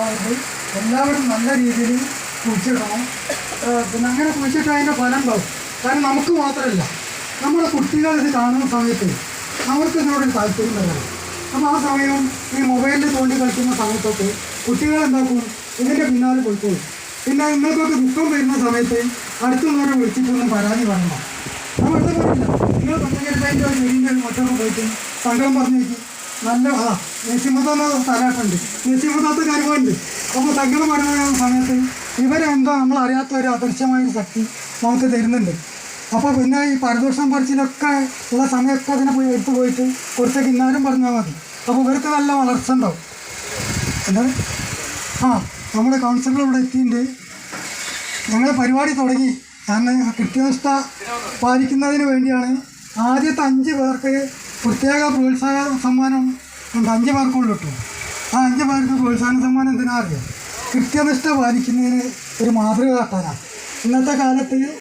അതുകൊണ്ട് എല്ലാവരും നല്ല രീതിയിൽ കുഴിച്ചിടണം. പിന്നെ അങ്ങനെ കുഴിച്ചിട്ട് അതിൻ്റെ ഫലം ഉണ്ടാവും. കാരണം നമുക്ക് മാത്രമല്ല, നമ്മുടെ കുട്ടികൾ ഇത് കാണുന്ന സമയത്ത് അവർക്ക് ഇതിനോടൊരു താല്പര്യം വരണം. അപ്പോൾ ആ സമയം ഈ മൊബൈലിൽ തോണ്ടി കളിക്കുന്ന സമയത്തൊക്കെ കുട്ടികൾ എന്താക്കും, ഇതിൻ്റെ പിന്നാലെ പോയിക്കോളും. പിന്നെ നിങ്ങൾക്കൊക്കെ ദുഃഖം വരുന്ന സമയത്ത് അടുത്തുനിന്നവരെ വിളിച്ചിട്ടൊന്നും പരാതി പറയണം. നമ്മൾ അടുത്ത പറയില്ല, നിങ്ങൾ പച്ചക്കറിൻ്റെ ചെടിൻ്റെ മറ്റൊക്കെ പോയിട്ട് സങ്കടം പറഞ്ഞു വയ്ക്കും. നല്ല നസീമത്താന്ന സ്ഥലമായിട്ടുണ്ട്, നസീമത്താത്ത കാര്യമുണ്ട്. അപ്പോൾ സങ്കടം പറയുന്ന സമയത്ത് ഇവരെന്തോ നമ്മളറിയാത്ത ഒരു അദൃശ്യമായൊരു ശക്തി നമുക്ക് തരുന്നുണ്ട്. അപ്പോൾ പിന്നെ ഈ പരദോഷം പറിച്ചിലൊക്കെ ഉള്ള സമയമൊക്കെ അതിനെ പോയി എടുത്തു പോയിട്ട് കുറച്ച് കിന്നാരം പറഞ്ഞാൽ മതി. അപ്പോൾ ഇവർക്ക് നല്ല വളർച്ച ഉണ്ടാവും. എന്താണ് നമ്മുടെ കൗൺസിലർ ഇവിടെ എത്തിയിട്ടുണ്ട്. ഞങ്ങൾ പരിപാടി തുടങ്ങി. കാരണം കൃത്യനിഷ്ഠ പാലിക്കുന്നതിന് വേണ്ടിയാണ്. ആദ്യത്തെ 5 പേർക്ക് പ്രത്യേക പ്രോത്സാഹന സമ്മാനം ഉണ്ട്. 5 പേർക്കുള്ളൂ കിട്ടും. ആ 5 പേർക്ക് പ്രോത്സാഹന സമ്മാനം എന്തിനാ അറിയാം? കൃത്യനിഷ്ഠ പാലിക്കുന്നതിന് ഒരു മാതൃക കാട്ടാനാണ്. ഇന്നത്തെ കാലത്ത്